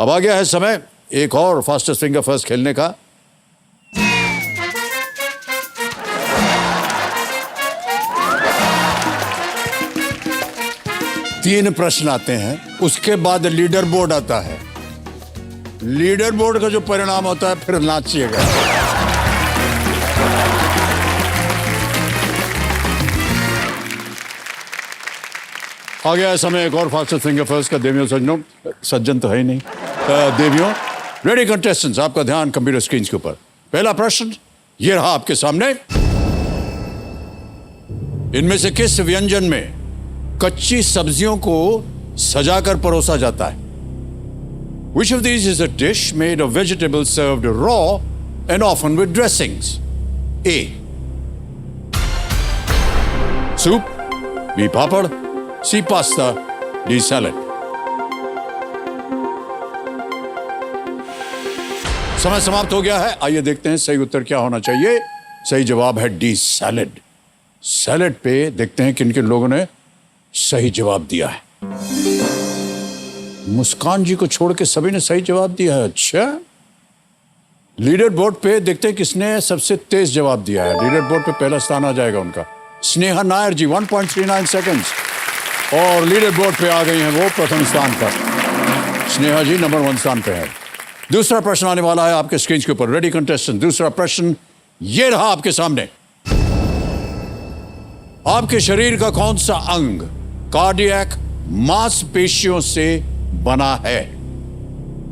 अब आ गया है समय एक और फास्टेस्ट फिंगर फर्स्ट खेलने का। तीन प्रश्न आते हैं, उसके बाद लीडर बोर्ड आता है। लीडर बोर्ड का जो परिणाम होता है फिर नाचिएगा। आ गया है समय एक और फास्टेस्ट फिंगर फर्स्ट का। देवियों सज्जनों, सज्जन तो है ही नहीं, देवियों रेडी कंटेस्टेंट्स, आपका ध्यान कंप्यूटर स्क्रीन के ऊपर। पहला प्रश्न ये रहा आपके सामने। इनमें से किस व्यंजन में कच्ची सब्जियों को सजाकर परोसा जाता है? Which of these is a dish made of vegetables served raw and often with dressings? A. Soup, B. Papad, C. Pasta, D. Salad. समय समाप्त हो गया है। आइए देखते हैं सही उत्तर क्या होना चाहिए। सही जवाब है डी, सैलेड। सैलेड पे देखते हैं किन किन लोगों ने सही जवाब दिया है। मुस्कान जी को छोड़ के सभी ने सही जवाब दिया है। अच्छा, लीडर बोर्ड पे देखते हैं किसने सबसे तेज जवाब दिया है। लीडर बोर्ड पे पहला स्थान आ जाएगा उनका। स्नेहा नायर जी 1.39 सेकंड्स और लीडर बोर्ड पे आ गई हैं वो प्रथम स्थान पर। स्नेहा जी नंबर 1 स्थान पे है। दूसरा प्रश्न आने वाला है आपके स्क्रीन के ऊपर। रेडी कंटेस्टेंट, दूसरा प्रश्न ये रहा आपके सामने। आपके शरीर का कौन सा अंग कार्डियक मांसपेशियों से बना है?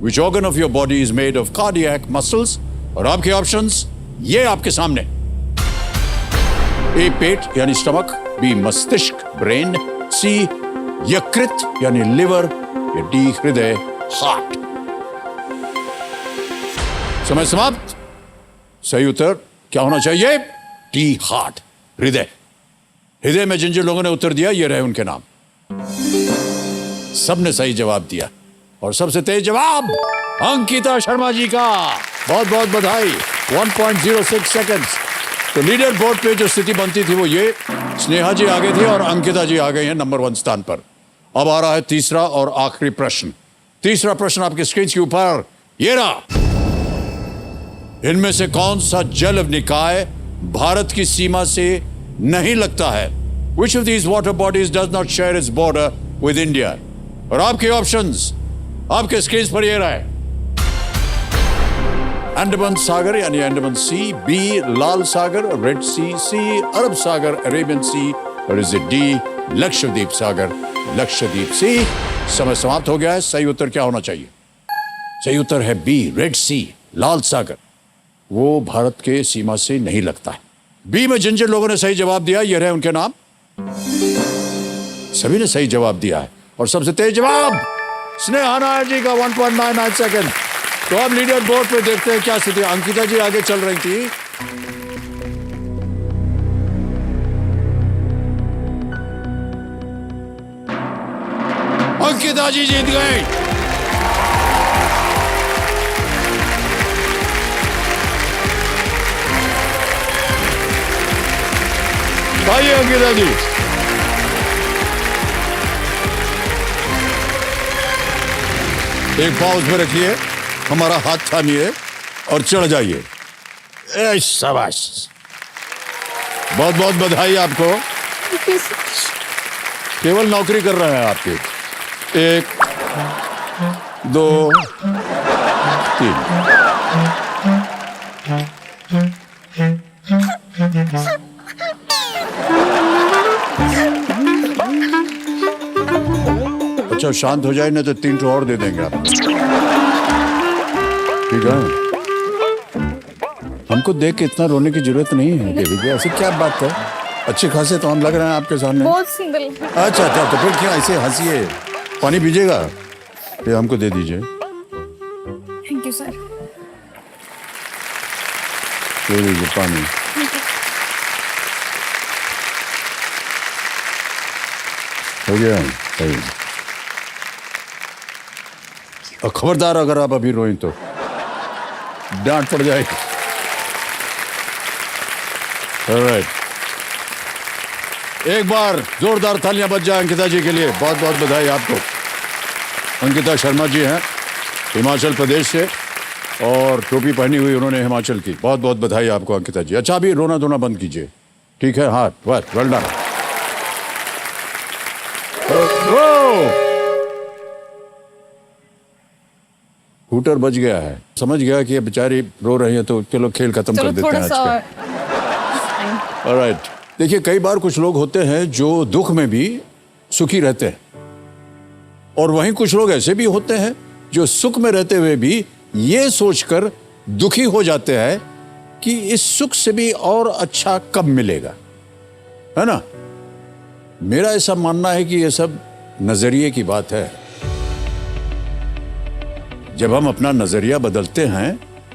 Which organ of your body is made of cardiac muscles? और आपके ऑप्शंस ये आपके सामने। ए पेट यानी स्टमक, बी मस्तिष्क ब्रेन, सी यकृत यानी लिवर, या डी हृदय हार्ट। समय समाप्त। सही उत्तर क्या होना चाहिए? डी हार्ट, हृदय। हृदय में जिन जिन लोगों ने उत्तर दिया ये रहे उनके नाम। सबने सही जवाब दिया और सबसे तेज जवाब अंकिता शर्मा जी का। बहुत बहुत बधाई। 1.06 सेकंड्स। तो लीडर बोर्ड पे जो स्थिति बनती थी वो ये, स्नेहा जी आगे थी और अंकिता जी आ गई हैं नंबर 1 स्थान पर। अब आ रहा है तीसरा और आखिरी प्रश्न। तीसरा प्रश्न आपके स्क्रीन के ऊपर ये रहा। इनमें से कौन सा जल निकाय भारत की सीमा से नहीं लगता है? Which of these water bodies does not share its border with India? और आपके ऑप्शंस आपके स्क्रीन पर ये रहे। अंडमान सागर यानी अंडमान सी, बी लाल सागर रेड सी, सी अरब सागर अरेबियन सी, और इज इट डी लक्षद्वीप सागर लक्षद्वीप सी। समय समाप्त हो गया है। सही उत्तर क्या होना चाहिए? सही उत्तर है बी रेड सी, लाल सागर। वो भारत के सीमा से नहीं लगता है। बी में जिन जिन लोगों ने सही जवाब दिया ये रहे उनके नाम। सभी ने सही जवाब दिया है और सबसे तेज जवाब स्नेहा नायर जी का 1.99 सेकंड। तो अब लीडर बोर्ड पे देखते हैं क्या स्थिति। अंकिता जी आगे चल रही थी। अंकिता जी जीत गई। आइए अंकिता जी। एक पाउस में रखिए, हमारा हाथ थामिए और चढ़ जाइए। शाबाश, बहुत बहुत बधाई आपको। केवल नौकरी कर रहे हैं आपके। 1 2 3। अच्छा शांत हो जाए ना तो 3 और दे देंगे आपको। ठीक है, हमको देख के इतना रोने की जरूरत नहीं है देवी, ऐसी क्या बात है? अच्छे खासे तो हम लग रहे हैं आपके सामने। बहुत सिंगल। अच्छा अच्छा, तो फिर क्या ऐसे हंसिए? पानी पीजिएगा? ये हमको दे दीजिए। Thank you sir. दे दीजिए पानी। हो गया? और खबरदार अगर आप अभी रोएं तो डांट पड़ जाएगी। ऑलराइट, एक बार जोरदार तालियां बज जाए अंकिता जी के लिए। बहुत बहुत बधाई आपको। अंकिता शर्मा जी हैं हिमाचल प्रदेश से, और टोपी पहनी हुई उन्होंने हिमाचल की। बहुत बहुत बधाई आपको अंकिता जी। अच्छा, अभी रोना धोना बंद कीजिए, ठीक है? हाँ, बस, वेल डन। हूटर बच गया है, समझ गया कि ये बेचारी रो रही है, तो चलो खेल खत्म कर चलो देते थोड़ा हैं सा आज और का। ऑलराइट, देखिए कई बार कुछ लोग होते हैं जो दुख में भी सुखी रहते हैं, और वहीं कुछ लोग ऐसे भी होते हैं जो सुख में रहते हुए भी ये सोचकर दुखी हो जाते हैं कि इस सुख से भी और अच्छा कब मिलेगा, है ना? मेरा ऐसा मानना है कि ये सब नजरिए की बात है। जब हम अपना नजरिया बदलते हैं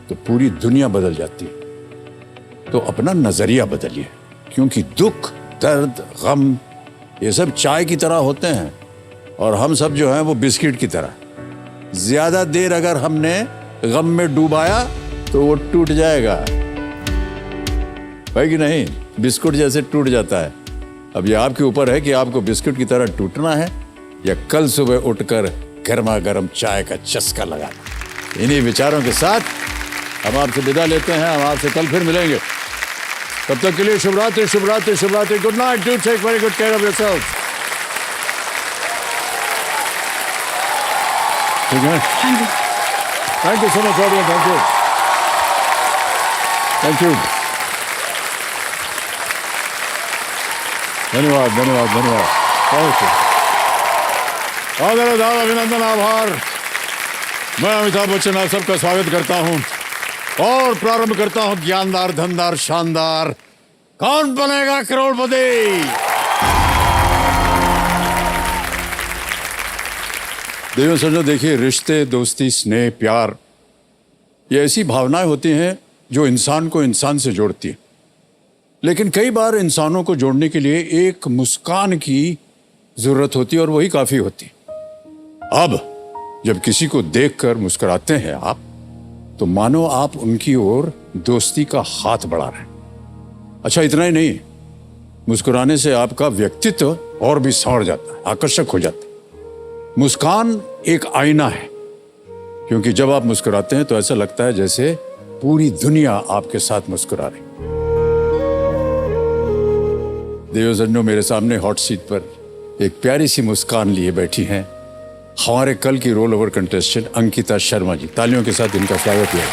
तो पूरी दुनिया बदल जाती है। तो अपना नजरिया बदलिए, क्योंकि दुख, दर्द, गम ये सब चाय की तरह होते हैं, और हम सब जो हैं वो बिस्किट की तरह। ज्यादा देर अगर हमने गम में डूबाया तो वो टूट जाएगा, है कि नहीं? बिस्कुट जैसे टूट जाता है। अब ये आपके ऊपर है कि आपको बिस्कुट की तरह टूटना है या कल सुबह उठकर गर्मा गर्म चाय का चस्का लगाना। इन्हीं विचारों के साथ हम आपसे विदा लेते हैं। हम आपसे कल फिर मिलेंगे। तब तक के लिए शुभ रात्रि, शुभ रात्रि, शुभ रात्रि। Good night. Do take very good care of yourself. ठीक है? Thank you so much audience. Thank you, thank you, धन्यवाद, धन्यवाद, धन्यवाद। Thank you. आदर, आदाब, अभिनंदन, आभार। मैं अमिताभ बच्चन आप सबका स्वागत करता हूं और प्रारंभ करता हूं ज्ञानदार, धनदार, शानदार कौन बनेगा करोड़पति। देवियों समझो, देखिए, रिश्ते, दोस्ती, स्नेह, प्यार, ये ऐसी भावनाएं होती हैं जो इंसान को इंसान से जोड़ती हैं। लेकिन कई बार इंसानों को जोड़ने के लिए एक मुस्कान की जरूरत होती है, और वही काफी होती है। अब जब किसी को देखकर मुस्कुराते हैं आप, तो मानो आप उनकी ओर दोस्ती का हाथ बढ़ा रहे हैं। अच्छा, इतना ही नहीं, मुस्कुराने से आपका व्यक्तित्व और भी संवर जाता है, आकर्षक हो जाता है। मुस्कान एक आईना है, क्योंकि जब आप मुस्कुराते हैं तो ऐसा लगता है जैसे पूरी दुनिया आपके साथ मुस्कुरा रही। देवजन्नो मेरे सामने हॉट सीट पर एक प्यारी सी मुस्कान लिए बैठी हैं हमारे कल की roll over contestant Ankita Sharma ji. तालियों के साथ इनका स्वागत है।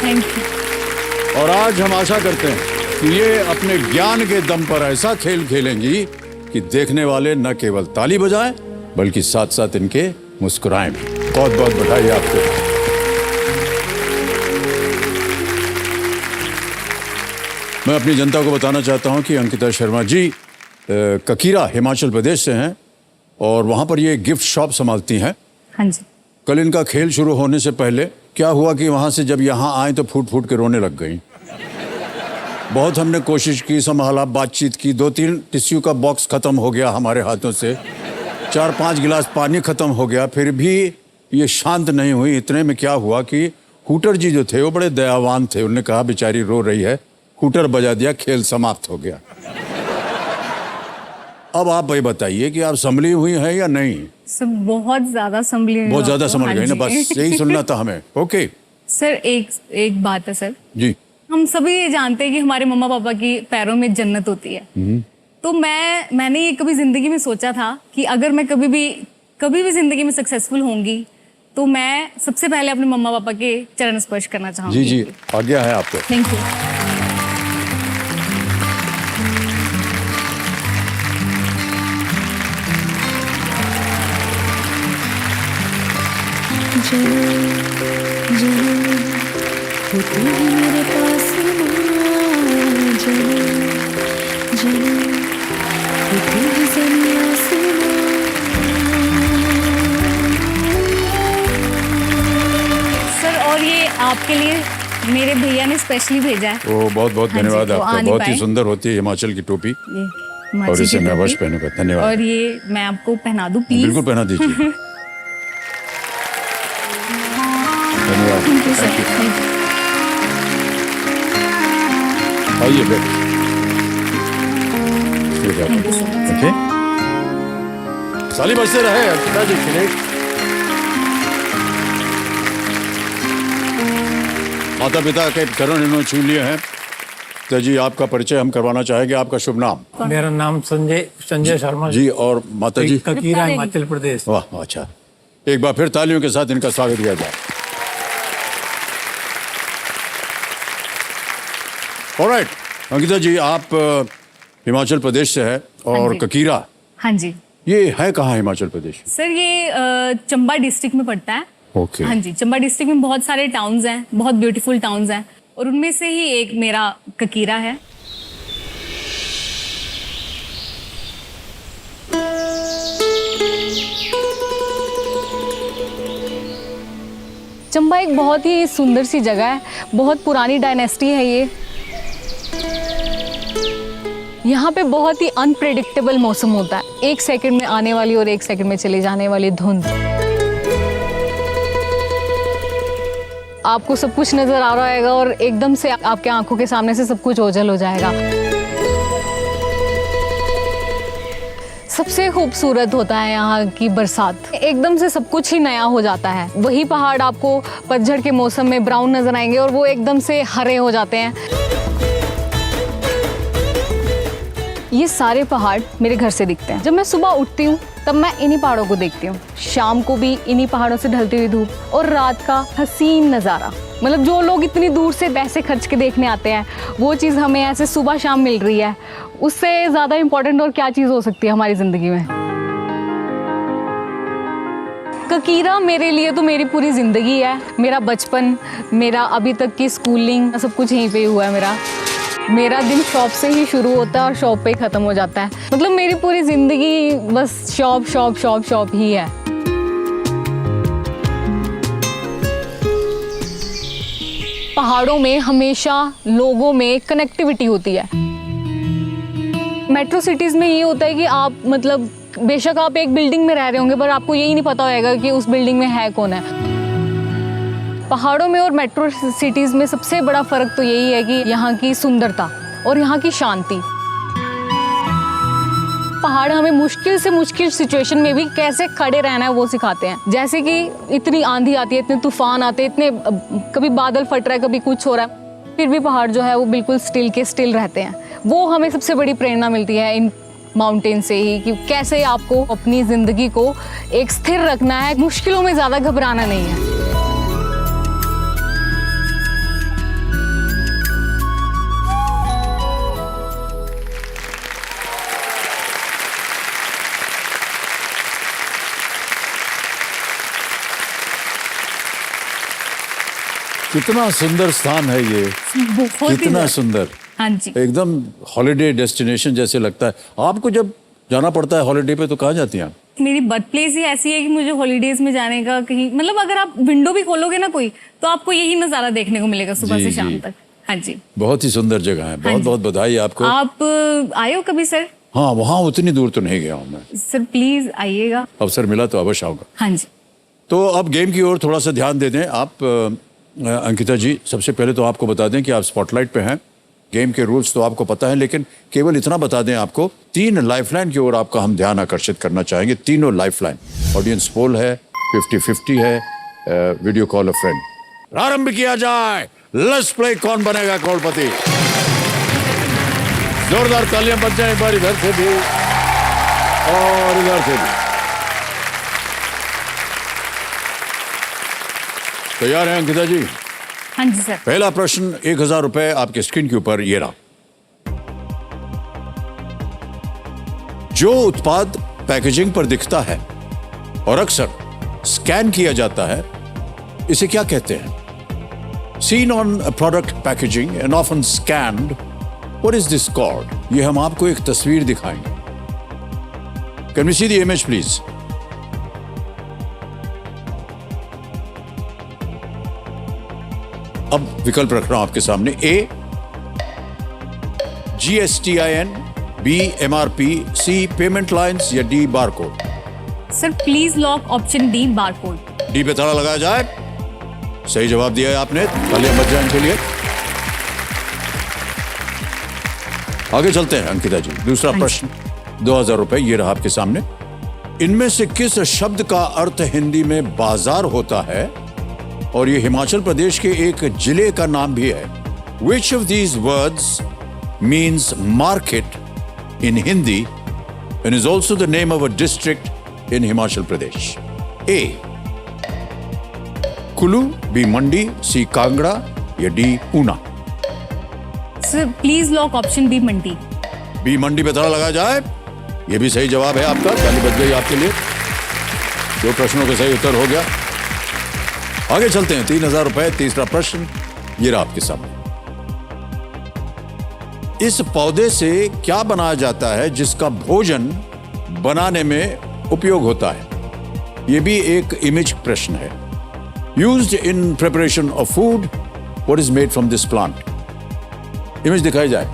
Thank you. और आज हम आशा करते हैं कि ये अपने ज्ञान के दम पर ऐसा खेल खेलेंगी कि देखने वाले न केवल ताली बजाएं बल्कि साथ साथ इनके मुस्कुराएं भी। बहुत बहुत बधाई आपको। मैं अपनी जनता को बताना चाहता हूं कि अंकिता शर्मा जी ककीरा हिमाचल प्रदेश से हैं, और वहां पर ये गिफ्ट शॉप संभालती हैं। हाँ जी। कल इनका खेल शुरू होने से पहले क्या हुआ कि वहां से जब यहाँ आए तो फूट फूट के रोने लग गई। बहुत हमने कोशिश की, संभाला, बातचीत की, 2-3 टिश्यू का बॉक्स खत्म हो गया हमारे हाथों से, 4-5 गिलास पानी खत्म हो गया, फिर भी ये शांत नहीं हुई। इतने में क्या हुआ कि हूटर जी जो थे वो बड़े दयावान थे। उन्होंने कहा बेचारी रो रही है, हूटर बजा दिया, खेल समाप्त हो गया। अब आप ये बताइए कि आप संभली हुई हैं या नहीं? सर बहुत ज्यादा संभली हुई। बहुत ज्यादा संभल हाँ गई ना, जी। बस यही सुनना था हमें। ओके सर एक बात है सर, जी। हम सभी ये जानते हैं कि हमारे मम्मा पापा की पैरों में जन्नत होती है। तो मैंने ये कभी जिंदगी में सोचा था कि अगर मैं कभी भी जिंदगी में सक्सेसफुल होंगी तो मैं सबसे पहले अपने मम्मा पापा के चरण स्पर्श करना चाहूंगी। जी जी, आज्ञा है आपको। Thank you. मेरे पास सर और ये आपके लिए मेरे भैया ने स्पेशली भेजा है। ओ, बहुत बहुत हाँ जी, धन्यवाद वो आपका। आ नहीं बहुत ही पाए। सुंदर होती है हिमाचल की टोपी, ये और माची इसे की मैं अवश्य टोपी। पहनूंगा। धन्यवाद। और ये मैं आपको पहना दूं प्लीज। बिल्कुल पहना दीजिए। धन्यवाद। Thank you sir. Thank you. Thank you. आइए बैठ। Thank you so much. Okay, साली बजते रहे अंकिता जी के लिए। माता पिता के चरण इन्होंने छू लिए हैं। तो जी आपका परिचय हम करवाना चाहेंगे, आपका शुभ नाम? मेरा नाम संजय शर्मा जी। और माता जी? ककीरा, हिमाचल प्रदेश। वाह, अच्छा। एक बार फिर तालियों के साथ इनका स्वागत किया जाए। ऑलराइट, अंकिता जी आप हिमाचल प्रदेश से है और हाँ जी। ककीरा, हाँ जी ये है कहाँ हिमाचल प्रदेश? सर, ये चंबा डिस्ट्रिक्ट में पड़ता है। ओके। हाँ जी, चंबा डिस्ट्रिक्ट में बहुत सारे टाउन्स हैं, बहुत ब्यूटीफुल टाउन्स हैं, और उनमें से ही एक मेरा ककीरा है। चंबा एक बहुत ही सुंदर सी जगह है, बहुत पुरानी डायनेस्टी है ये। यहाँ पे बहुत ही अनप्रेडिक्टेबल मौसम होता है, एक सेकंड में आने वाली और एक सेकंड में चले जाने वाली धुंध। आपको सब कुछ नजर आ रहा होगा और एकदम से आपके आंखों के सामने से सब कुछ ओझल हो जाएगा। सबसे खूबसूरत होता है यहाँ की बरसात, एकदम से सब कुछ ही नया हो जाता है। वही पहाड़ आपको पतझड़ के मौसम में ब्राउन नजर आएंगे और वो एकदम से हरे हो जाते हैं। ये सारे पहाड़ मेरे घर से दिखते हैं। जब मैं सुबह उठती हूँ तब मैं इन्हीं पहाड़ों को देखती हूँ, शाम को भी इन्हीं पहाड़ों से ढलती हुई धूप, और रात का हसीन नज़ारा। मतलब जो लोग इतनी दूर से पैसे खर्च के देखने आते हैं, वो चीज़ हमें ऐसे सुबह शाम मिल रही है। उससे ज़्यादा इम्पोर्टेंट और क्या चीज़ हो सकती है हमारी ज़िंदगी में? ककीरा मेरे लिए तो मेरी पूरी ज़िंदगी है। मेरा बचपन, मेरा अभी तक की स्कूलिंग, सब कुछ यहीं पे हुआ है। मेरा दिन शॉप से ही शुरू होता है और शॉप पे ही ख़त्म हो जाता है। मतलब मेरी पूरी ज़िंदगी बस शॉप शॉप शॉप शॉप ही है। पहाड़ों में हमेशा लोगों में कनेक्टिविटी होती है। मेट्रो सिटीज़ में ये होता है कि आप मतलब बेशक आप एक बिल्डिंग में रह रहे होंगे, पर आपको यही नहीं पता होगा कि उस बिल्डिंग में है कौन है। पहाड़ों में और मेट्रो सिटीज़ में सबसे बड़ा फ़र्क तो यही है कि यहाँ की सुंदरता और यहाँ की शांति। पहाड़ हमें मुश्किल से मुश्किल सिचुएशन में भी कैसे खड़े रहना है वो सिखाते हैं। जैसे कि इतनी आंधी आती है, इतने तूफान आते हैं, इतने कभी बादल फट रहा है, कभी कुछ हो रहा है, फिर भी पहाड़ जो है वो बिल्कुल स्टिल के स्टिल रहते हैं। वो हमें सबसे बड़ी प्रेरणा मिलती है इन माउंटेन से ही, कि कैसे आपको अपनी ज़िंदगी को एक स्थिर रखना है, मुश्किलों में ज़्यादा घबराना नहीं है। कितना सुंदर स्थान है ये, बहुत ही कितना ज़्यादा। सुंदर, हाँ जी। एकदम हॉलिडे डेस्टिनेशन जैसे लगता है। आपको जब जाना पड़ता है हॉलिडे पे तो कहाँ जाती हैं आप? मेरी बर्थ प्लेस ही ऐसी है कि मुझे हॉलीडेज में जाने का कहीं, मतलब अगर आप विंडो भी खोलोगे ना कोई, तो आपको यही नज़ारा देखने को मिलेगा सुबह जी, से शाम जी। तक। हाँ जी। बहुत ही सुंदर जगह है, बहुत जी। बहुत बधाई आपको। आप आए हो कभी सर? हाँ, वहाँ उतनी दूर तो नहीं गया हूँ मैं। सर प्लीज आइएगा। अवसर मिला तो अवश्य आऊँगा। हाँ जी। तो अब गेम की ओर थोड़ा सा ध्यान दे दें आप। अंकिता जी, सबसे पहले तो आपको बता दें कि आप स्पॉटलाइट पे हैं। गेम के रूल्स तो आपको पता है, लेकिन केवल इतना बता दें आपको, 3 लाइफलाइन की ओर आपका हम ध्यान आकर्षित करना चाहेंगे। तीनों लाइफलाइन, ऑडियंस पोल है, 50-50 है, वीडियो कॉल अ फ्रेंड। प्रारंभ किया जाए, लेट्स प्ले कौन बनेगा करोड़पति। जोरदार तालियां बज जाए एक बार इधर से भी और इधर से भी। तैयार हैं अंकिता जी? हाँ जी सर। पहला प्रश्न, 1000 रुपए आपके स्क्रीन के ऊपर ये रहा। जो उत्पाद पैकेजिंग पर दिखता है और अक्सर स्कैन किया जाता है, इसे क्या कहते हैं? Seen on a product packaging and often scanned, what is this called? ये हम आपको एक तस्वीर दिखाएंगे। Can we see the image please? अब विकल्प रख रहा हूं आपके सामने। A GSTIN, B MRP, C payment lines या D barcode. Sir please lock option D, barcode. D पे ताला लगाया जाए। सही जवाब दिया है आपने, तालियां बज जाए इनके लिए। आगे चलते हैं अंकिता जी। दूसरा प्रश्न, 2000 रुपए ये रहा आपके सामने। इनमें से किस शब्द का अर्थ हिंदी में बाजार होता है और ये हिमाचल प्रदेश के एक जिले का नाम भी है. Which of these words means market in Hindi and is also the name of a district in Himachal Pradesh? A. Kulu, B. Mandi, C. Kangra या D. Una. Sir please lock option B Mandi. B Mandi पे ताला लगाया जाए. ये भी सही जवाब है आपका. ताली बज गई आपके लिए. 2 प्रश्नों का सही उत्तर हो गया. आगे चलते हैं. 3,000 रुपए. तीसरा प्रश्न ये रहा आपके सामने. इस पौधे से क्या बनाया जाता है जिसका भोजन बनाने में उपयोग होता है? यह भी एक इमेज प्रश्न है. Used in preparation of food. What is made from this plant? Image दिखाई जाए.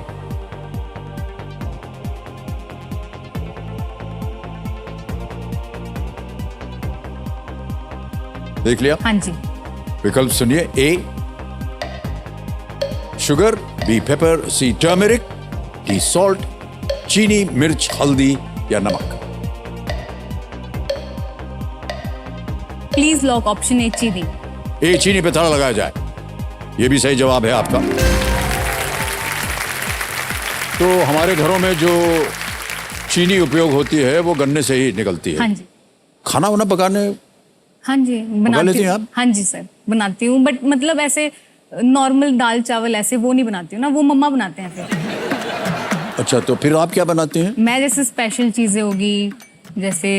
देख लिया? हाँ जी. विकल्प सुनिए. ए शुगर, बी पेपर, सी टर्मरिक, डी सॉल्ट, चीनी, मिर्च, हल्दी या नमक. प्लीज लॉक ऑप्शन ए चीनी. ए चीनी पे ताला लगाया जाए. यह भी सही जवाब है आपका. तो हमारे घरों में जो चीनी उपयोग होती है वो गन्ने से ही निकलती है. हाँ जी. खाना वाना पकाने हाँ जी बनाती लेती हैं हूँ. आप? हाँ जी सर बनाती हूँ बट मतलब ऐसे नॉर्मल दाल चावल ऐसे वो नहीं बनाती हूँ ना. वो मम्मा बनाते हैं फिर. अच्छा तो फिर आप क्या बनाती हैं? मैं जैसे स्पेशल चीजें होगी जैसे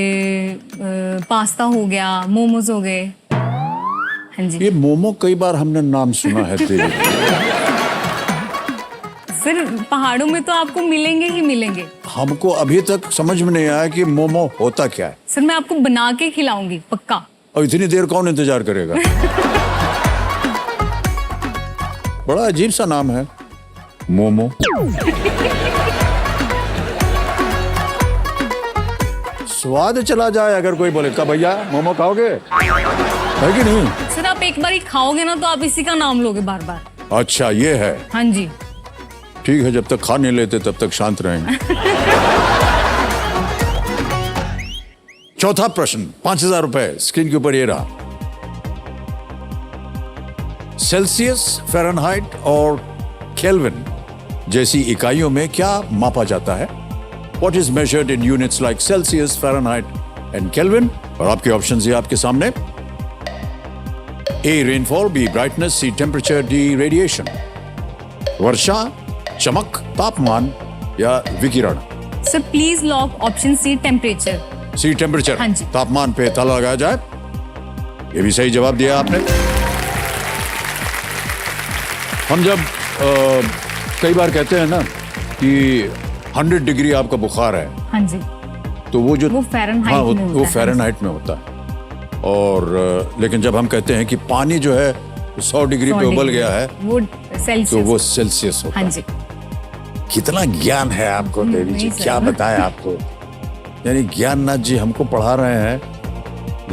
पास्ता हो गया, मोमोज हो गए. हाँ जी. ये मोमो कई बार हमने नाम सुना है तेरे. सर पहाड़ों में तो आपको मिलेंगे ही मिलेंगे. हमको अभी तक समझ में नहीं आया कि मोमो होता क्या है. सर मैं आपको बना के खिलाऊंगी पक्का. और इतनी देर कौन इंतजार करेगा? बड़ा अजीब सा नाम है मोमो. स्वाद चला जाए अगर कोई बोले का भैया मोमो खाओगे, है कि नहीं? सर आप एक बार ही खाओगे ना तो आप इसी का नाम लोगे बार बार. अच्छा ये है. हाँ जी. ठीक है, जब तक खा नहीं लेते तब तक शांत रहेंगे. चौथा प्रश्न. 5,000 रुपए. स्क्रीन के ऊपर ये रहा. सेल्सियस, फ़ारेनहाइट और केल्विन जैसी इकाइयों में क्या मापा जाता है? What is measured in units like Celsius, Fahrenheit and Kelvin? और आपके ऑप्शंस ये आपके सामने. A. Rainfall, B. Brightness, C. Temperature, D. Radiation. वर्षा, चमक, तापमान या विकिरण. Sir please lock option C temperature. C temperature. हाँ जी. तापमान पे ताला लगाया जाए. ये भी सही जवाब दिया आपने. हम जब कई बार कहते हैं ना कि 100 डिग्री आपका बुखार है. हाँ जी. तो वो जो फ़ारेनहाइट हाँ, में होता वो है. फ़ारेनहाइट में होता है. और लेकिन जब हम कहते हैं कि पानी जो है 100 डिग्री पे उबल गया है वो सेल्सियस. तो वो सेल्सियस होता है. हाँ जी. कितना ज्ञान है आपको देवी जी. नहीं सर. क्या बताएं आपको. यानी ज्ञाननाथ जी हमको पढ़ा रहे हैं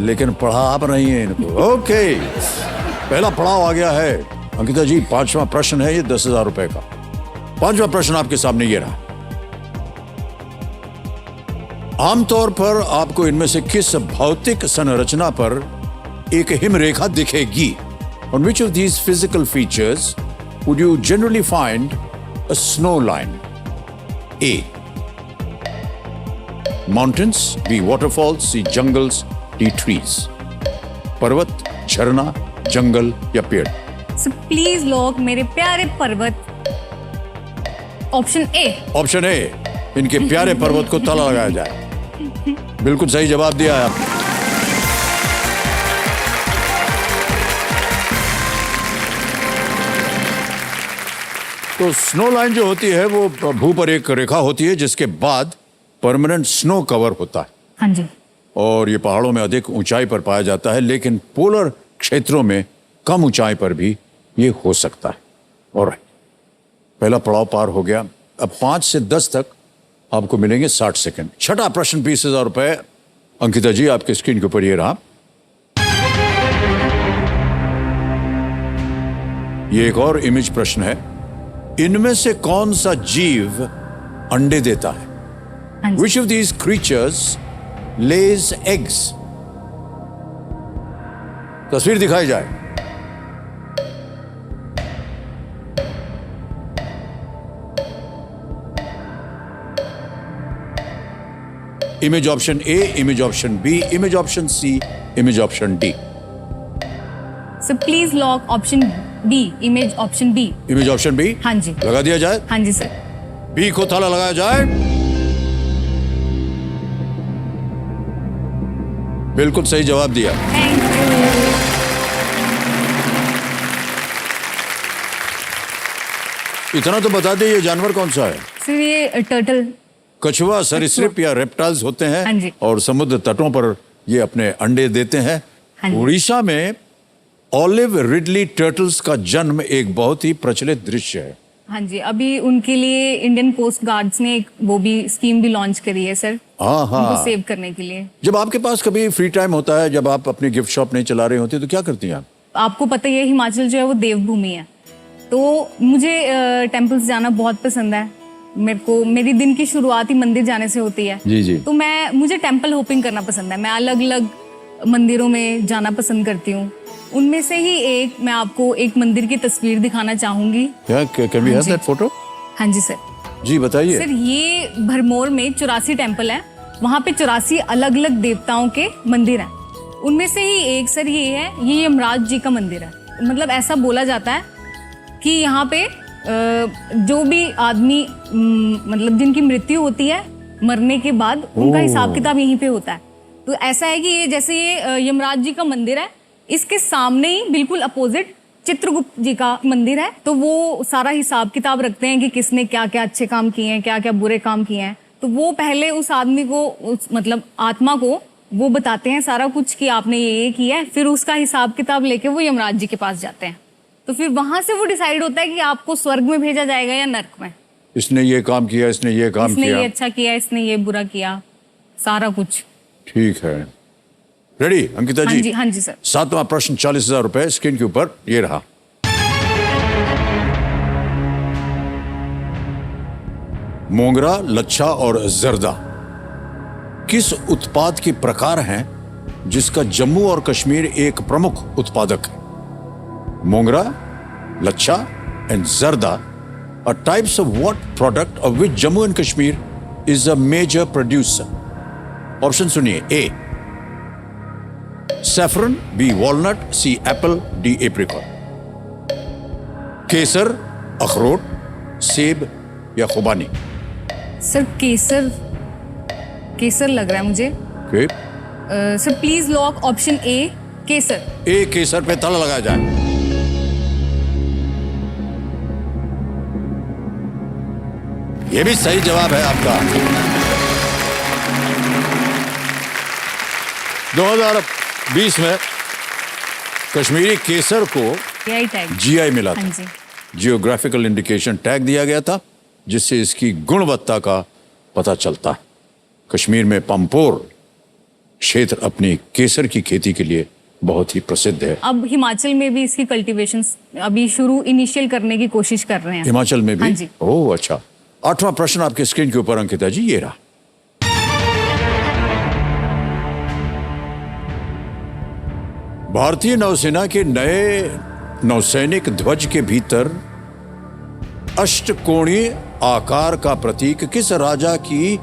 लेकिन पढ़ा आप रही हैं इनको. ओके पहला पड़ाव आ गया है. अंकिता जी 5वां प्रश्न है ये 10,000 रुपए का. 5वां प्रश्न आपके सामने ये रहा. आमतौर पर आपको इनमें से किस भौतिक संरचना पर एक हिमरेखा दिखेगी? On which of these physical features would you generally find a snow line? A. Mountains, B. Waterfalls, C. Jungles, D. Trees. पर्वत, झरना, जंगल या पेड़. सर प्लीज लॉक मेरे प्यारे पर्वत. Option A. Option A. इनके प्यारे पर्वत को ताला लगाया जाए. बिल्कुल सही जवाब दिया है आपने. तो स्नो लाइन जो होती है वो भू पर एक रेखा होती है जिसके बाद परमानेंट स्नो कवर होता है. हाँ जी. और ये पहाड़ों में अधिक ऊंचाई पर पाया जाता है लेकिन पोलर क्षेत्रों में कम ऊंचाई पर भी ये हो सकता है. और पहला पड़ाव पार हो गया. अब 5 से 10 तक आपको मिलेंगे 60 सेकंड. छठा प्रश्न 20,000 रुपए. अंकिता जी आपके स्क्रीन के ऊपर ये रहा. ये एक और इमेज प्रश्न है. इनमें से कौन सा जीव अंडे देता है? हाँ जी. Which of these creatures lays eggs? तस्वीर दिखाई जाए. Image option A, image option B, image option C, image option D. Sir please lock option B, image option B. Image option B हाँ जी। लगा दिया जाए। हाँ जी सर। बी को ताला लगाया जाए। बिल्कुल सही जवाब दिया। Thank you. इतना तो बता दे, ये जानवर कौन सा है? सर ये टर्टल। कछुआ सरीसृप या रेप्टाइल्स होते हाँ हैं जी। और समुद्र तटों पर ये अपने अंडे देते हैं। हाँ जी। उड़ीसा में ऑलिव रिडली टर्टल्स का जन्म एक बहुत ही प्रचलित दृश्य है। हाँ जी, अभी उनके लिए इंडियन कोस्ट गार्ड्स ने एक वो भी स्कीम भी लॉन्च करी है सर, हाँ उनको हाँ। सेव करने के लिए। जब आपके पास कभी फ्री टाइम होता है, जब आप अपनी गिफ्ट शॉप नहीं चला रहे होते, तो क्या करती हैं आप? आपको पता ही है हिमाचल जो है वो देवभूमि है, तो मुझे टेम्पल्स जाना बहुत पसंद है। मेरे को मेरी दिन की शुरुआत ही मंदिर जाने से होती है। जी जी। तो मुझे टेम्पल होपिंग करना पसंद है। मैं अलग अलग मंदिरों में जाना पसंद करती हूँ। उनमें से ही एक मैं आपको एक मंदिर की तस्वीर दिखाना चाहूंगी। Can we have that photo? हाँ जी सर। जी बताइए। सर ये भरमौर में 84 टेम्पल है। वहाँ पे 84 अलग अलग देवताओं के मंदिर हैं। उनमें से ही एक सर ये है, ये यमराज जी का मंदिर है। मतलब ऐसा बोला जाता है कि यहाँ पे जो भी आदमी मतलब जिनकी मृत्यु होती है, मरने के बाद उनका हिसाब किताब यहीं पे होता है। तो ऐसा है कि ये जैसे ये यमराज जी का मंदिर है, इसके सामने ही बिल्कुल अपोजिट चित्रगुप्त जी का मंदिर है। तो वो सारा हिसाब किताब रखते हैं कि किसने क्या क्या अच्छे काम किए हैं, क्या क्या बुरे काम किए हैं। तो वो पहले उस आदमी को, उस मतलब आत्मा को वो बताते हैं सारा कुछ कि आपने ये किया है। फिर उसका हिसाब किताब लेके वो यमराज जी के पास जाते हैं। तो फिर वहां से वो डिसाइड होता है कि आपको स्वर्ग में भेजा जाएगा या नर्क में। इसने ये काम किया, इसने ये काम इसने किया, ये अच्छा किया, इसने ये बुरा किया, सारा कुछ। ठीक है। रेडी अंकिता हाँ जी? जी, हाँ जी सर। 7वां प्रश्न 40,000 रुपए स्क्रीन के ऊपर ये रहा। मोंगरा, लच्छा और जर्दा किस उत्पाद के प्रकार हैं जिसका जम्मू और कश्मीर एक प्रमुख उत्पादक है? मोंगरा, लच्छा एंड जर्दा are types of what product of which Jammu and Kashmir is a major producer? Option सुनिए। ए सैफरन, बी वॉलनट, सी एप्पल, डी एप्रिकॉट। केसर, अखरोट, सेब या खुबानी? सर केसर, केसर लग रहा है मुझे। okay. Sir please lock option A, केसर। ए केसर पे ताला लगाया जाए। ये भी सही जवाब है आपका। 2020 में कश्मीरी केसर को यही टैग। जीआई मिला हाँ था, जी। जियोग्राफिकल इंडिकेशन टैग दिया गया था, जिससे इसकी गुणवत्ता का पता चलता है। कश्मीर में पंपोर क्षेत्र अपनी केसर की खेती के लिए बहुत ही प्रसिद्ध है। अब हिमाचल में भी इसकी कल्टीवेशन अभी शुरू इनिशियल करने की कोशिश कर रहे हैं। हिमाचल में भी? हाँ जी। ओह अच्छा। 8वां प्रश्न आपके स्क्रीन के ऊपर अंकिता जी ये रहा। भारतीय नौसेना के नए नौसैनिक ध्वज के भीतर अष्टकोणीय आकार का प्रतीक किस राजा की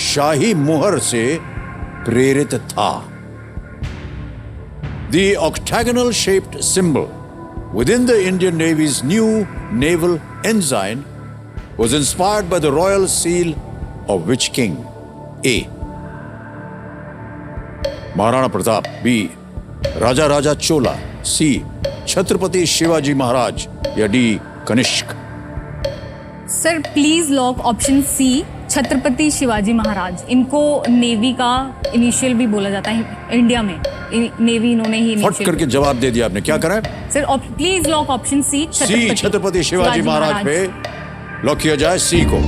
शाही मुहर से प्रेरित था? The octagonal shaped symbol within the Indian Navy's new naval ensign was inspired by the royal seal of which king? A. Maharana Pratap, B. Raja Raja Chola, C. Chhatrapati Shivaji Maharaj या D. Kanishka? Sir please lock option C, Chhatrapati Shivaji Maharaj. इनको navy का initial भी बोला जाता है India में। Navy इन्होंने ही फट इनिशियल। करके जवाब दे दिया आपने। क्या करें? Sir please lock option C, C Chhatrapati Shivaji Maharaj पे लॉक किया जाए। सी को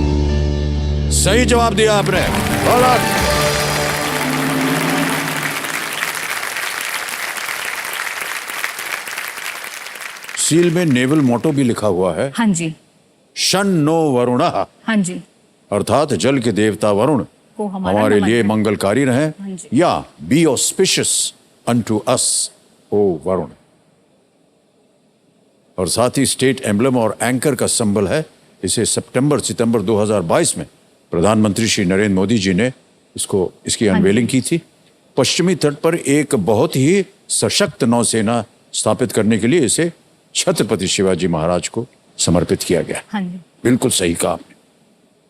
सही जवाब दिया आपने। गलत। सील में नेवल मोटो भी लिखा हुआ है, हाँ जी। शन नो वरुण, हाँ जी। अर्थात जल के देवता वरुण को हमारे नमन लिए है। मंगलकारी रहे, हाँ जी। या बी ऑस्पिशियस अनटू अस ओ वरुण। और साथ ही स्टेट एम्बलम और एंकर का सिंबल है। इसे सितंबर 2022 में प्रधानमंत्री श्री नरेंद्र मोदी जी ने इसको इसकी अनवेलिंग की थी। पश्चिमी तट पर एक बहुत ही सशक्त नौसेना स्थापित करने के लिए इसे छत्रपति शिवाजी महाराज को समर्पित किया गया। हाँ जी। बिल्कुल सही कहा आपने,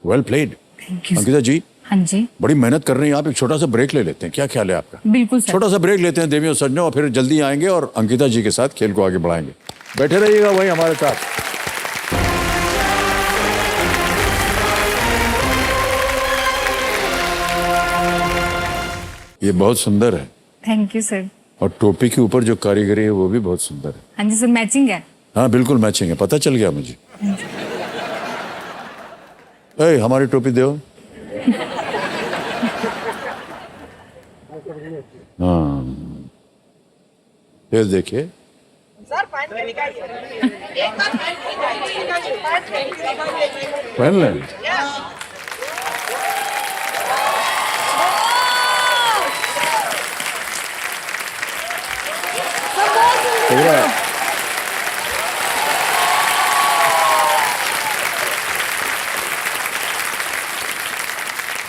well played. Thank you. Ankita ji हाँ जी, बड़ी मेहनत कर रही हैं आप, एक छोटा सा ब्रेक ले लेते हैं, क्या ख्याल है आपका? बिल्कुल सर। छोटा सा ब्रेक लेते हैं देवियों सज्जनों, और फिर जल्दी आएंगे और अंकिता जी के साथ खेल को आगे बढ़ाएंगे। बैठे रहिएगा वही हमारे साथ। ये बहुत सुंदर है, थैंक यू सर। और टोपी के ऊपर जो कारीगरी है वो भी बहुत सुंदर है। हाँ जी सर, मैचिंग है। हाँ बिल्कुल मैचिंग है, पता चल गया मुझे। ए, हमारी टोपी दो। हाँ, ये देखिए। पहन लें।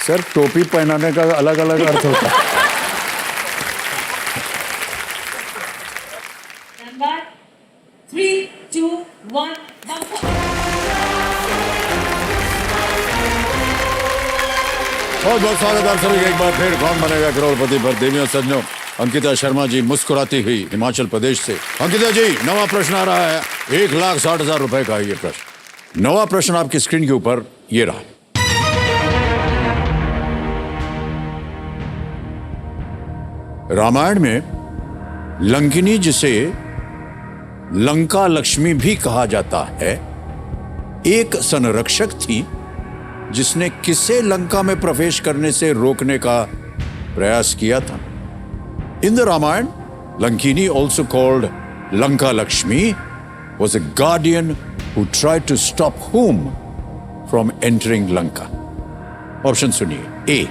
सर टोपी पहनाने का अलग अलग अर्थ होता है। Number 3, 2, 1, बहुत बहुत स्वागत आप सभी का एक बार फिर कौन बनेगा करोड़पति पर। देवियों सज्जनों, अंकिता शर्मा जी मुस्कुराती हुई हिमाचल प्रदेश से। अंकिता जी, नवा प्रश्न आ रहा है, 1,60,000 रुपए का ये प्रश्न। नवा प्रश्न आपकी स्क्रीन के ऊपर ये रहा। रामायण में लंकिनी, जिसे लंका लक्ष्मी भी कहा जाता है, एक संरक्षक थी जिसने किसे लंका में प्रवेश करने से रोकने का प्रयास किया था। In the Ramayana, Lankini, also called Lanka Lakshmi, was a guardian who tried to stop whom from entering Lanka? Option सुनिए। ए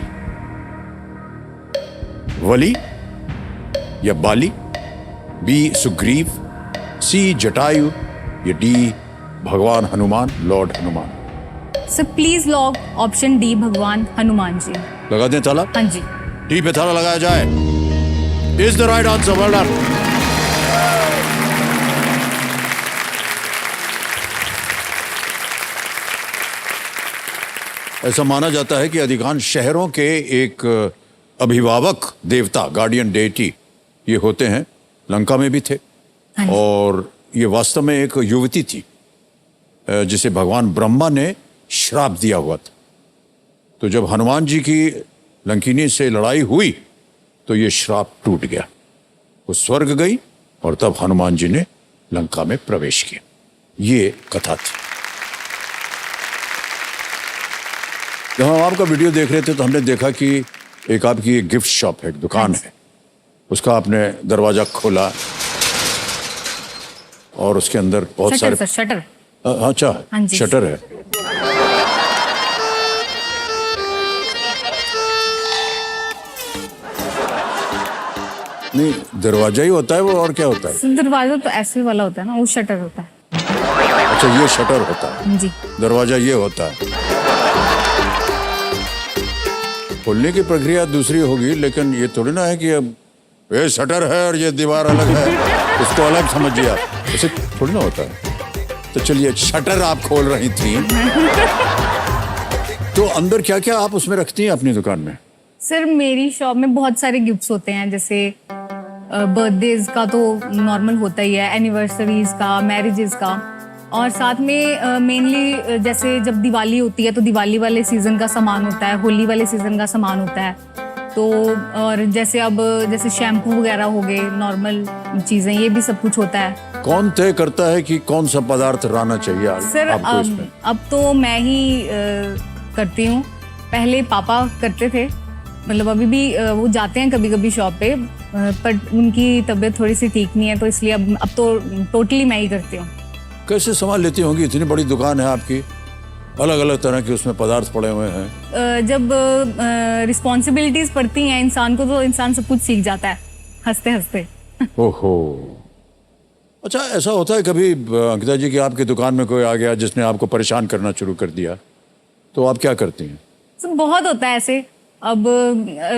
वली या बाली, बी सुग्रीव, सी जटायु, या डी भगवान Hanuman, Lord Hanuman. Sir please lock option D, भगवान हनुमान जी। लगा दें ताला? हाँ जी। डी पे ताला लगाया जाए। Is the right answer, well done. ऐसा माना जाता है कि अधिकांश शहरों के एक अभिभावक देवता, गार्डियन डेटी, ये होते हैं। लंका में भी थे। हाँ जी। और ये वास्तव में एक युवती थी जिसे भगवान ब्रह्मा ने श्राप दिया हुआ था। तो जब हनुमान जी की लंकिनी से लड़ाई हुई तो ये श्राप टूट गया, वो स्वर्ग गई और तब हनुमान जी ने लंका में प्रवेश किया। ये कथा थी। जब हम आपका वीडियो देख रहे थे तो हमने देखा कि एक आपकी एक गिफ्ट शॉप है, एक दुकान है, उसका आपने दरवाजा खोला और उसके अंदर बहुत सारे सर शटर। अच्छा, हाँ जी। शटर है। नहीं, दरवाजा ही होता है वो, और क्या होता है? सर दरवाजा तो ऐसे वाला होता है ना, वो शटर होता है। अच्छा, ये शटर होता है, हाँ जी। दरवाजा ये होता है। खोलने की प्रक्रिया दूसरी होगी, लेकिन ये थोड़ी ना है कि अब ये शटर है और ये दीवार अलग है, इसको अलग समझिए आप, ऐसे थोड़ी ना होता है। तो चलिए, शटर आप खोल रही थी तो अंदर क्या क्या आप उसमें रखती हैं अपनी दुकान में? सर मेरी शॉप में बहुत सारे गिफ्ट्स होते हैं, जैसे बर्थडेज का तो नॉर्मल होता ही है, एनिवर्सरीज का, मैरिजेस का, और साथ में मेनली जैसे जब दिवाली होती है तो दिवाली वाले सीजन का सामान होता है, होली वाले सीजन का सामान होता है। तो और जैसे अब जैसे शैम्पू वगैरह हो गए, नॉर्मल चीजें, ये भी सब कुछ होता है। कौन तय करता है कि कौन सा पदार्थ रहना चाहिए सर आपको इसमें? अब तो मैं ही करती हूँ। पहले पापा करते थे, मतलब अभी भी वो जाते हैं कभी कभी शॉप पे, पर उनकी तबीयत थोड़ी सी ठीक नहीं है, तो इसलिए अब तो टोटली मैं ही करती हूँ। कैसे संभाल लेती होंगी? इतनी बड़ी दुकान है आपकी, अलग अलग तरह के उसमें पदार्थ पड़े हुए हैं। जब रिस्पॉन्सिबिलिटीज पड़ती हैं इंसान को, तो इंसान सब कुछ सीख जाता है हंसते हंसते। ओहो, अच्छा ऐसा होता है कभी अंकिता जी कि आपकी दुकान में कोई आ गया जिसने आपको परेशान करना शुरू कर दिया, तो आप क्या करती हैं? सब बहुत होता है ऐसे, अब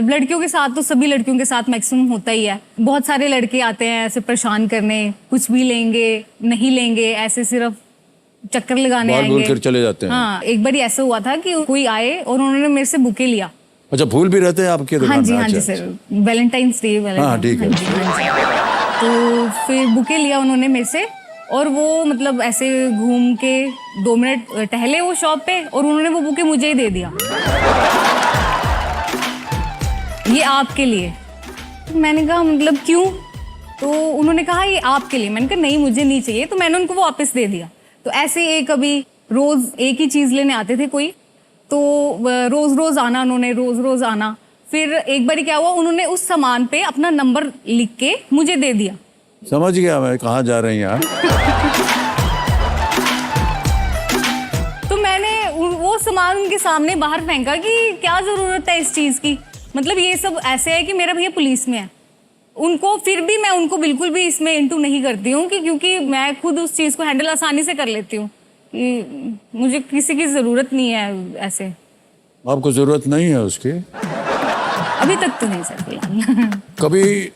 लड़कियों के साथ तो सभी लड़कियों के साथ मैक्सिमम होता ही है। बहुत सारे लड़के आते हैं ऐसे परेशान करने, कुछ भी लेंगे नहीं लेंगे, ऐसे सिर्फ चक्कर लगाने बाल भूल आएंगे। कर चले जाते हैं। हाँ, एक बार ऐसा हुआ था कि कोई आए और उन्होंने मेरे से बुके लिया। अच्छा, फूल भी रहते हैं आपके दुकान हाँ जी, में? हाँ जी अच्छा, सर, वैलेंटाइंस डे। हाँ, ठीक है। तो फिर बुके लिया उन्होंने मेरे से, और वो मतलब ऐसे घूम के 2 मिनट टहले वो शॉप पे, और उन्होंने वो बुके मुझे ही दे दिया, ये आपके लिए। तो मैंने कहा मतलब क्यों? तो उन्होंने कहा ये आपके लिए। मैंने कहा नहीं, मुझे नहीं चाहिए। तो मैंने उनको वो वापस दे दिया। तो ऐसे एक अभी रोज एक ही चीज लेने आते थे कोई, तो रोज रोज आना उन्होंने, रोज रोज आना। फिर एक बार क्या हुआ, उन्होंने उस सामान पे अपना नंबर लिख के मुझे दे दिया। समझ गया मैं कहाँ जा रही हैं आप। तो मैंने वो सामान उनके सामने बाहर फेंका कि क्या जरूरत है इस चीज की। मतलब ये सब ऐसे है कि मेरा भैया पुलिस में है, उनको फिर भी मैं उनको बिल्कुल भी इसमें इंटू नहीं करती हूँ कि क्योंकि मैं खुद उस चीज को हैंडल आसानी से कर लेती हूँ कि मुझे किसी की जरूरत नहीं है ऐसे। आपको जरूरत नहीं है उसकी? अभी तक तो नहीं सर, फिलहाल। कभी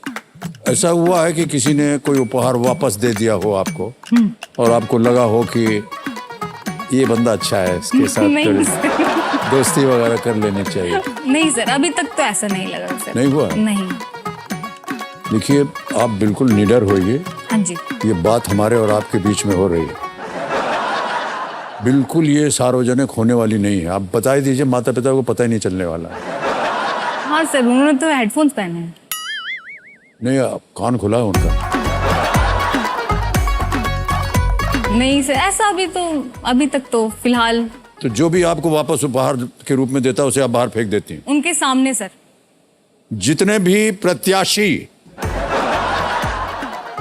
ऐसा हुआ है कि किसी ने कोई उपहार वापस दे दिया हो आपको और आपको लगा हो कि ये बंदा अच्छा है, इसके साथ नहीं थोड़ी सर। दोस्ती वगैरह कर लेनी चाहिए? नहीं सर, अभी तक तो ऐसा नहीं लगा सर। नहीं हुआ? नहीं। देखिए, आप बिल्कुल निडर होइए। हाँ जी। ये बात हमारे और आपके बीच में हो रही है, बिल्कुल ये सार्वजनिक होने वाली नहीं है। आप बता ही दीजिए, माता पिता को पता ही नहीं चलने वाला है। हाँ सर, उन्होंने तो हेडफोन्स पहने हैं। नहीं, आप कान खुला है उनका? नहीं सर, ऐसा अभी तक तो फिलहाल। तो जो भी आपको वापस उपहार के रूप में देता है उसे आप बाहर फेंक देती हैं? उनके सामने सर। जितने भी प्रत्याशी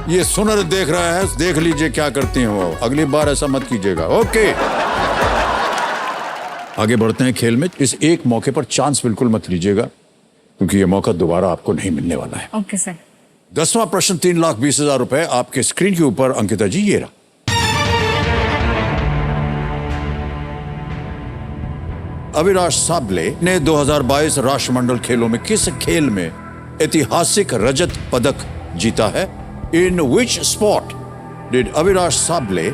ये सुन और देख रहे हैं, देख लीजिए क्या करती हैं वो। अगली बार ऐसा मत कीजिएगा। ओके, आगे बढ़ते हैं खेल में। इस एक मौके पर चांस बिल्कुल मत लीजिएगा, क्योंकि ये मौका दोबारा आपको नहीं मिलने वाला है। Okay sir. 10वां प्रश्न, 3,20,000 रुपए आपके स्क्रीन के ऊपर। अंकिता जी, ये रहा। अविनाश साबले ने 2022 राष्ट्रमंडल खेलों में किस खेल में ऐतिहासिक रजत पदक जीता है? In which sport did Avinash Sable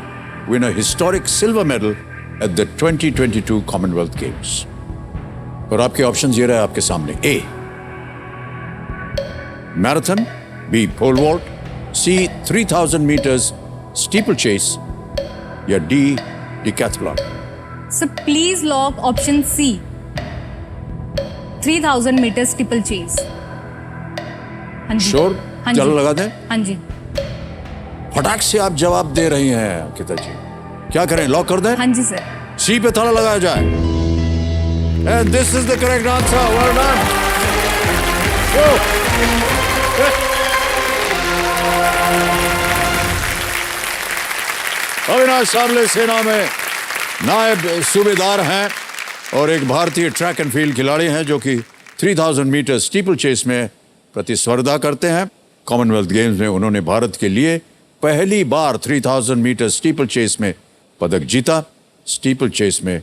win a historic silver medal at the 2022 Commonwealth Games? और आपके ऑप्शंस ये रहे आपके सामने। A marathon, B pole vault, C 3000 metres steeplechase, या D decathlon. Sir please lock option C, 3000 metre steeplechase. हाँ जी। Sure? हाँ चलो जी। लगा दें। हाँ जी। फटाक से आप जवाब दे रही हैं अंकिता जी, क्या करें, लॉक कर दें? हाँ जी सर। सी पे ताला लगाया जाए। And this is the correct answer. Well done. Avinash Sable सेना में नायब सूबेदार हैं और एक भारतीय ट्रैक एंड फील्ड खिलाड़ी हैं जो कि 3000 मीटर स्टीपल चेस में प्रतिस्पर्धा करते हैं। कॉमनवेल्थ गेम्स में उन्होंने भारत के लिए पहली बार 3000 मीटर स्टीपल चेस में पदक जीता। स्टीपल चेस में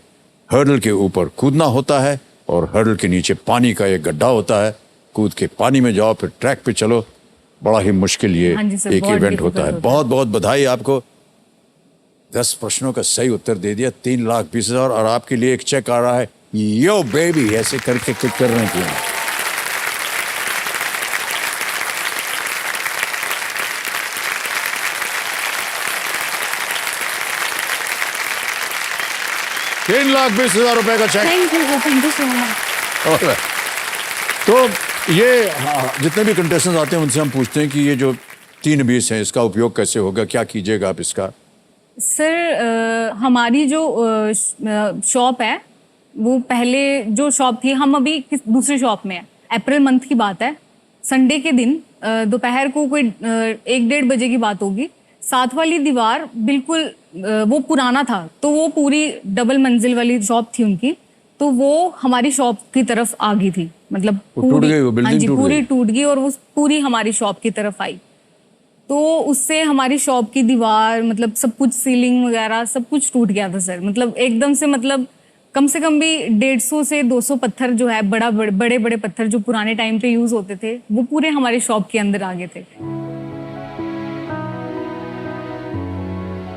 हर्डल के ऊपर कूदना होता है और हर्डल के नीचे पानी का एक गड्ढा होता है। कूद के पानी में जाओ, फिर ट्रैक पे चलो। बड़ा ही मुश्किल ये हाँ जी सर, एक बहुत इवेंट होता है। difficult होता बहुत बहुत बधाई आपको। 10 प्रश्नों का सही उत्तर दे दिया, 3,20,000। और आपके लिए एक चेक आ रहा है। यो बेबी, ऐसे करके क्लिक करने के लिए। ₹3,20,000 का cheque. Thank you so much. और तो ये जितने भी कंटेस्टेंट आते हैं उनसे हम पूछते हैं कि ये जो 320 है इसका उपयोग कैसे होगा, क्या कीजिएगा आप इसका? सर हमारी जो शॉप है, वो पहले जो शॉप थी, हम अभी दूसरी शॉप में है। अप्रैल मंथ की बात है, संडे के दिन दोपहर को कोई 1-1:30 बजे की बात होगी। 7 वाली दीवार बिल्कुल वो पुराना था, तो वो पूरी डबल मंजिल वाली शॉप थी उनकी, तो वो हमारी शॉप की तरफ आ गई थी। मतलब वो टूट गई, वो बिल्डिंग हाँ जी, टूट पूरी गई। टूट गई और वो पूरी हमारी शॉप की तरफ आई। तो उससे हमारी शॉप की दीवार, मतलब सब कुछ, सीलिंग वगैरह सब कुछ टूट गया था सर। मतलब एकदम से, मतलब कम से कम भी 150 से 200 पत्थर जो है बड़े बड़े पत्थर जो पुराने टाइम पे यूज होते थे वो पूरे हमारे शॉप के अंदर आ गए थे।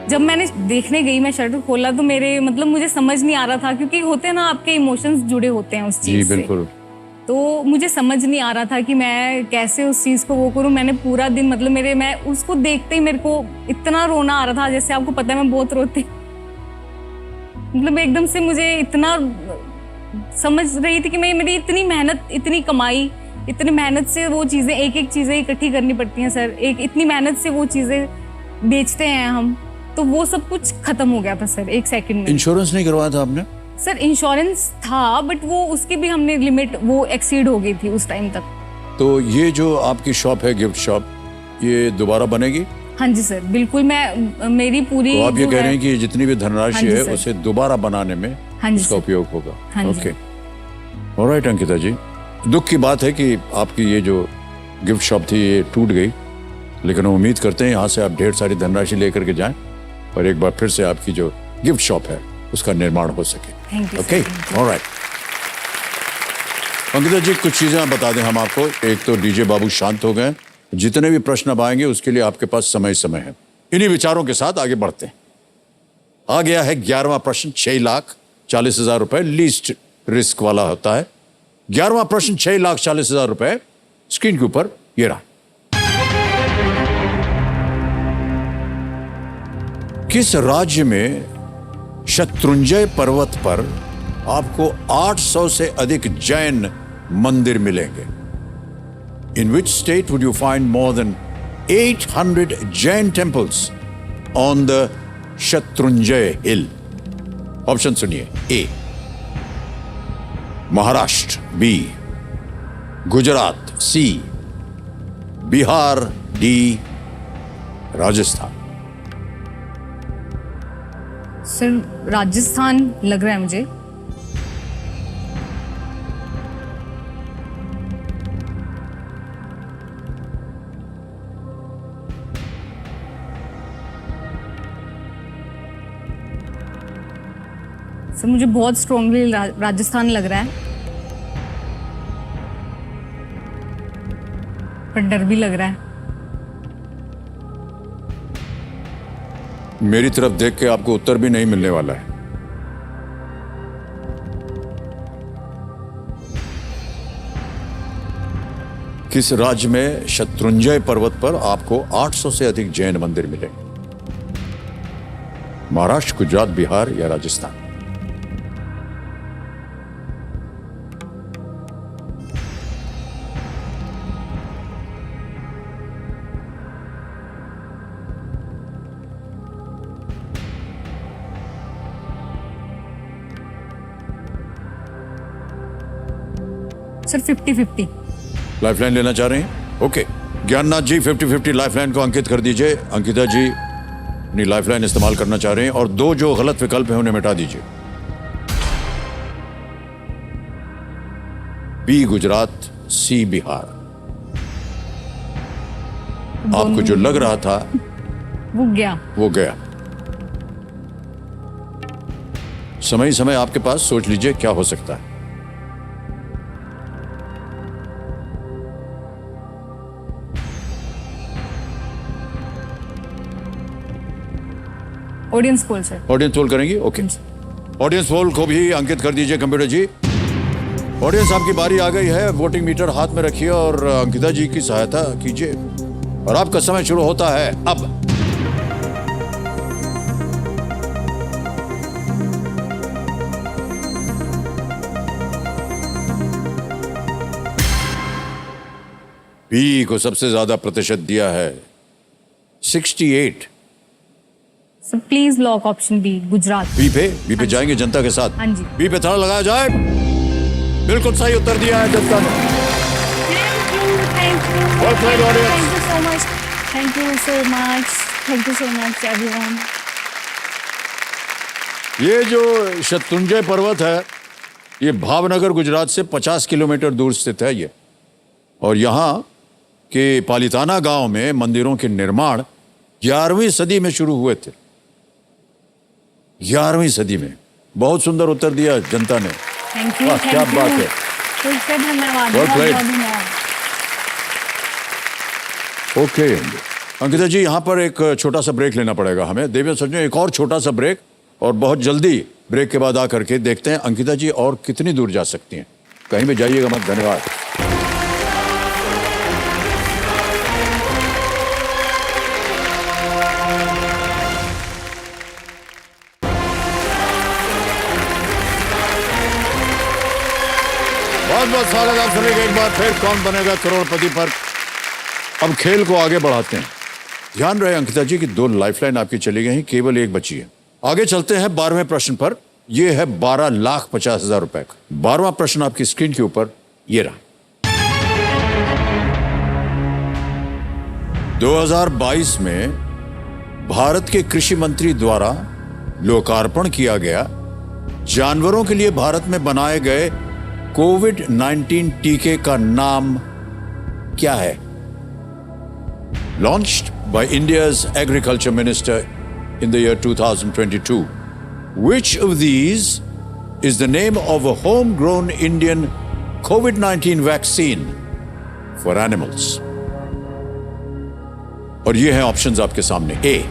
जब मैंने देखने गई, मैं शटर खोला तो मेरे मतलब मुझे समझ नहीं आ रहा था, क्योंकि होते हैं ना आपके इमोशंस जुड़े होते हैं उस चीज से। बिल्कुल। तो मुझे समझ नहीं आ रहा था कि मैं कैसे उस चीज को वो करूं। मैंने पूरा दिन मतलब मैं उसको देखते ही मेरे को इतना रोना आ रहा था, जैसे आपको पता है मैं बहुत रोती, मतलब एकदम से मुझे इतना समझ रही थी कि मेरी इतनी मेहनत, इतनी कमाई, इतनी मेहनत से वो चीजें एक एक चीजें इकट्ठी करनी पड़ती हैं सर, एक इतनी मेहनत से वो चीजें बेचते हैं हम, तो वो सब कुछ खत्म हो गया था सर एक सेकंड में। इंश्योरेंस नहीं करवाया था आपने? सर इंश्योरेंस था, बट वो उसकी भी हमने लिमिट वो एक्सीड हो गई थी उस टाइम तक। तो ये जो आपकी शॉप है, गिफ्ट शॉप, ये दोबारा बनेगी? हाँ जी सर, बिल्कुल। मेरी पूरी तो आप ये जो कह है- रहे हैं कि जितनी भी धनराशि हाँ जी है सर। उसे दोबारा बनाने में हाँ जी उसका सर। उपयोग होगा। हाँ जी। ओके, ऑलराइट अंकिता जी, दुख की बात है कि आपकी ये जो गिफ्ट शॉप थी ये टूट गई, लेकिन हम उम्मीद करते हैं यहाँ से आप ढेर सारी धनराशि लेकर के जाएं और एक बार फिर से आपकी जो गिफ्ट शॉप है उसका निर्माण हो सके। Thank you, okay, sir. Thank you. Alright. Ankita ji, कुछ चीजें आप बता दें हम आपको। एक तो डीजे बाबू शांत हो गए, जितने भी प्रश्न अब आएंगे उसके लिए आपके पास समय है। इन्हीं विचारों के साथ आगे बढ़ते हैं। आ गया है 11वां प्रश्न, 6,40,000 रुपए, लीस्ट रिस्क वाला होता है। 11वां प्रश्न, 6,40,000 रुपए, स्क्रीन के ऊपर ये रहा। किस राज्य में शत्रुंजय पर्वत पर आपको 800 से अधिक जैन मंदिर मिलेंगे? In which state would you find more than 800 Jain temples on the Shatrunjay hill? Option सुनिए। A Maharashtra, B Gujarat, C Bihar, D Rajasthan. Sir Rajasthan लग रहा है मुझे। सर मुझे बहुत स्ट्रांगली राजस्थान लग रहा है, पर डर भी लग रहा है। मेरी तरफ देख के आपको उत्तर भी नहीं मिलने वाला है। किस राज्य में शत्रुंजय पर्वत पर आपको 800 से अधिक जैन मंदिर मिलेंगे? महाराष्ट्र, गुजरात, बिहार या राजस्थान? सर 50-50। लाइफलाइन लेना चाह रहे हैं? ओके, ज्ञाननाथ जी 50-50 लाइफलाइन को अंकित कर दीजिए। अंकिता जी अपनी लाइफलाइन इस्तेमाल करना चाह रहे हैं और दो जो गलत विकल्प हैं उन्हें मिटा दीजिए। B Gujarat, C Bihar. आपको जो लग रहा था वो गया। वो गया। समय समय आपके पास, सोच लीजिए क्या हो सकता है। Audience poll sir. Audience poll करेंगी? ओके, ऑडियंस पोल को भी अंकित कर दीजिए कंप्यूटर जी। ऑडियंस, आपकी बारी आ गई है। वोटिंग मीटर हाथ में रखिए और अंकिता जी की सहायता कीजिए और आपका समय शुरू होता है अब। बी को सबसे ज्यादा प्रतिशत दिया है, 68। Sir please lock option B, Gujarat. B पे जाएंगे जनता के साथ। हाँ जी। बी पे ताला लगाया जाए। बिल्कुल सही उत्तर दिया है जनता ने। Well played, audience. Thank you so much. Thank you so much. Thank you so much everyone. ये जो शत्रुंजय पर्वत है ये भावनगर गुजरात से 50 किलोमीटर दूर स्थित है ये, और यहाँ के पालिताना गांव में मंदिरों के निर्माण 11वीं सदी में शुरू हुए थे। 11वीं सदी में बहुत सुंदर उत्तर दिया जनता ने। थैंक यू, वाह, क्या थैंक बात यू। है। फिर से धन्यवाद, Well बहुत played. बहुत धन्यवाद। ओके अंकिता जी, यहाँ पर एक छोटा सा ब्रेक लेना पड़ेगा हमें। देवियों सज्जनों, एक और छोटा सा ब्रेक, और बहुत जल्दी ब्रेक के बाद आकर के देखते हैं अंकिता जी और कितनी दूर जा सकती हैं। कहीं भी जाइएगा मत। धन्यवाद। बहुत बहुत स्वागत आप सभी का एक बार फिर कौन बनेगा करोड़पति पर। अब खेल को आगे बढ़ाते हैं। ध्यान रहे अंकिता जी कि 2 लाइफलाइन आपकी चली गई हैं, केवल एक बची है। आगे चलते हैं 12वें प्रश्न पर। यह है 12,50,000 रुपए का 12वां प्रश्न आपकी स्क्रीन के ऊपर ये रहा। 2022 में भारत के कृषि मंत्री द्वारा लोकार्पण किया गया जानवरों के लिए भारत में बनाए गए कोविड-19 टीके का नाम क्या है? Launched by India's agriculture minister in the year 2022. Which of these is the name of a homegrown Indian COVID-19 vaccine for animals? और ये हैं ऑप्शंस आपके सामने। A.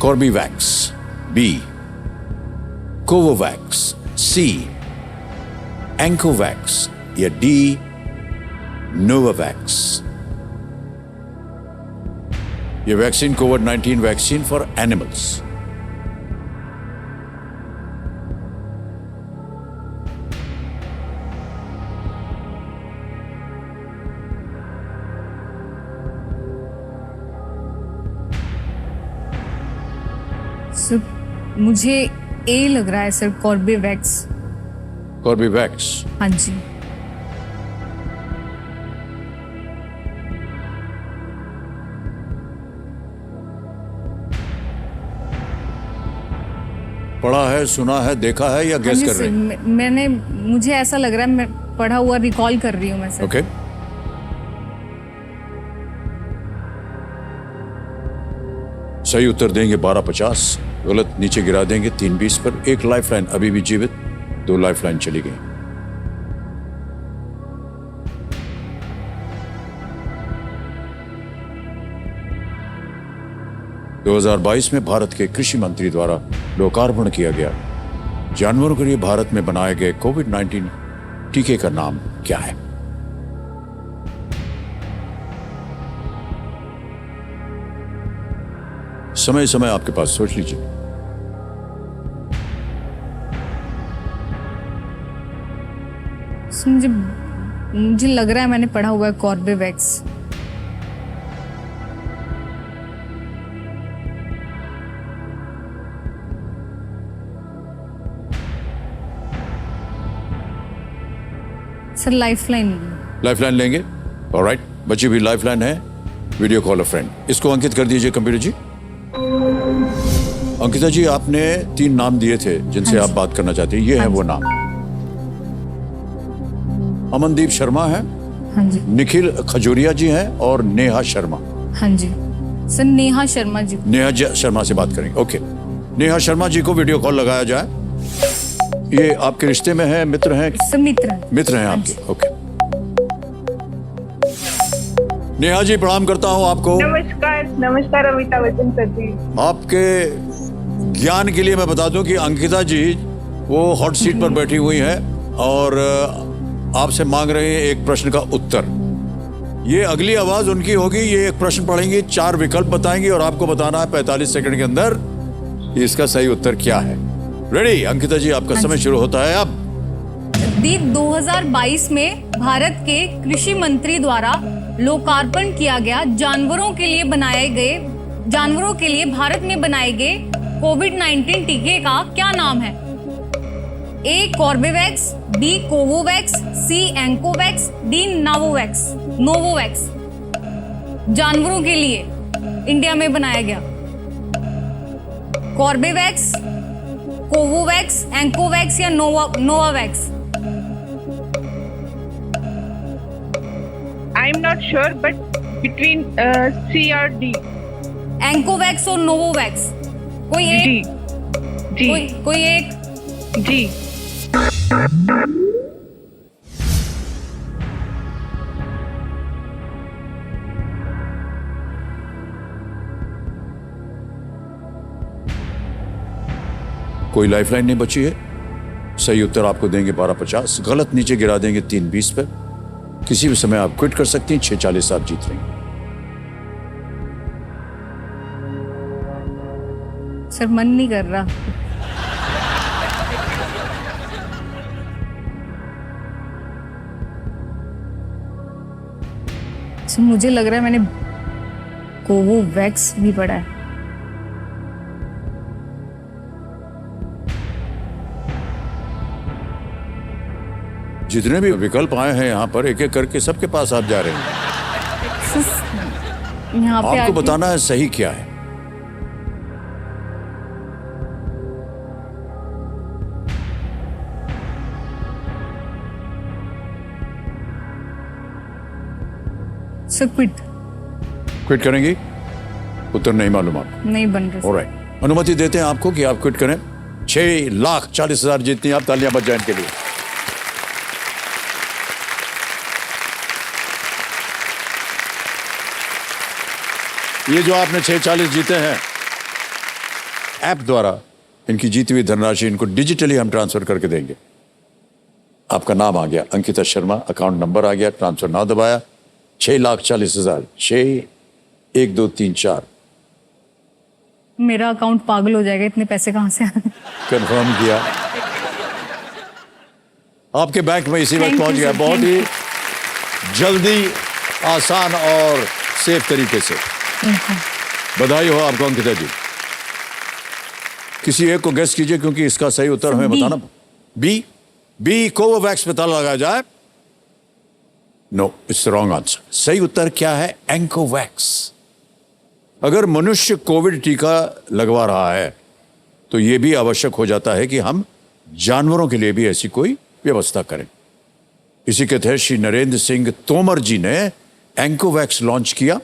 Corbevax. B. Covovax. C. Ancovax. या D. Novavax. ये vaccine covid vaccine for animals. Sir मुझे ए लग रहा है सर, कॉर्बेवैक्स। कॉर्बेवैक्स। हाँ जी। पढ़ा है, सुना है, देखा है या हाँ गेस जी कर सर, रहे हैं? मैंने, मुझे ऐसा लग रहा है, मैं पढ़ा हुआ रिकॉल कर रही हूँ मैं सर। ओके। सही उत्तर देंगे 12,50, गलत नीचे गिरा देंगे 3,20 पर। एक लाइफलाइन अभी भी जीवित, 2 लाइफलाइन चली गई। – 2022 में भारत के कृषि मंत्री द्वारा लोकार्पण किया गया जानवरों के लिए भारत में बनाए गए कोविड-19 टीके का नाम क्या है? समय समय आपके पास, सोच लीजिए। मुझे लग रहा है मैंने पढ़ा हुआ है कॉर्बेवैक्स। सर लाइफलाइन लेंगे। ऑलराइट, बची हुई लाइफलाइन है वीडियो कॉल अ फ्रेंड। इसको अंकित कर दीजिए कंप्यूटर जी। अंकिता जी, आपने 3 नाम दिए थे जिनसे आप बात करना चाहते हैं। ये है वो नाम। अमनदीप शर्मा है, हाँ जी, निखिल खजूरिया जी हैं और नेहा शर्मा। हाँ जी सर, नेहा शर्मा जी। शर्मा से बात करेंगे। ओके, नेहा शर्मा जी को वीडियो कॉल लगाया जाए। ये आपके रिश्ते में है, मित्र हैं? सर मित्र हैं आपके। ओके, नेहा जी प्रणाम करता हूं आपको। नमस्कार अमिताभ बच्चन सर जी। आपके ज्ञान के लिए मैं बता दूं कि अंकिता जी वो हॉट सीट पर बैठी हुई है और आपसे मांग रहे हैं एक प्रश्न का उत्तर। ये अगली आवाज उनकी होगी। ये एक प्रश्न पढ़ेंगी, 4 विकल्प बताएंगी और आपको बताना है 45 सेकंड के अंदर इसका सही उत्तर क्या है। रेडी अंकिता जी, आपका समय शुरू होता है अब। 2022 में भारत के कृषि मंत्री द्वारा लोकार्पण किया गया जानवरों के लिए भारत में बनाए गए कोविड-19 टीके का क्या नाम है? ए कॉर्बेवैक्स, बी कोवोवैक्स, सी एंकोवैक्स, डी नोवोवैक्स। जानवरों के लिए इंडिया में बनाया गया कॉर्बेवैक्स, कोवोवैक्स, एंकोवैक्स या Novavax. I'm not sure, but between C or D. एंकोवैक्स और नोवोवैक्स कोई एक? जी कोई एक। जी कोई लाइफलाइन नहीं बची है। सही उत्तर आपको देंगे 1250, गलत नीचे गिरा देंगे 320 पर। किसी भी समय आप क्विट कर सकती हैं। 640 आप जीत रही हैं। सर मन नहीं कर रहा। सर मुझे लग रहा है मैंने कोवोवैक्स भी पढ़ा है। जितने भी विकल्प आए हैं यहाँ पर, एक एक करके सबके पास आप जा रहे हैं। यहाँ पे आपको आके- बताना है सही क्या है। सर क्विट क्विट करेंगी? उत्तर नहीं मालूम आपको? नहीं बन रहा। ऑलराइट, अनुमति देते हैं आपको कि आप क्विट करें। 6,40,000 जीतनी। आप तालियां बज जाएं इनके लिए। ये जो आपने 640 जीते हैं, ऐप द्वारा इनकी जीती हुई धनराशि इनको डिजिटली हम ट्रांसफर करके देंगे। आपका नाम आ गया अंकिता शर्मा, अकाउंट नंबर आ गया, ट्रांसफर ना दबाया। 6,40,000, 6,1,2,3,4 मेरा अकाउंट पागल हो जाएगा, इतने पैसे कहाँ से आए? कंफर्म किया। आपके बैंक में इसी वक्त Thank पहुंच you, गया, sir. बहुत Thank ही जल्दी, आसान और सेफ तरीके से। बधाई हो आपको अंकिता जी। किसी एक को गेस कीजिए, क्योंकि इसका सही उत्तर हमें B. बताना। बी कोवोवैक्स पे ताला लगाया जाए। No, it's wrong answer. सही उत्तर क्या है? एंकोवैक्स। अगर मनुष्य कोविड टीका लगवा रहा है तो यह भी आवश्यक हो जाता है कि हम जानवरों के लिए भी ऐसी कोई व्यवस्था करें। इसी के तहत श्री नरेंद्र सिंह तोमर जी ने एंकोवैक्स लॉन्च किया,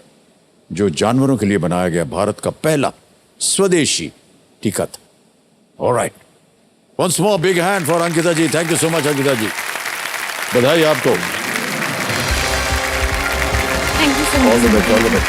जो जानवरों के लिए बनाया गया भारत का पहला स्वदेशी टीका था। Alright, once more big hand for Ankita ji. Thank you so much Ankita ji, बधाई आपको। Thank you so all the much. Best, all the best.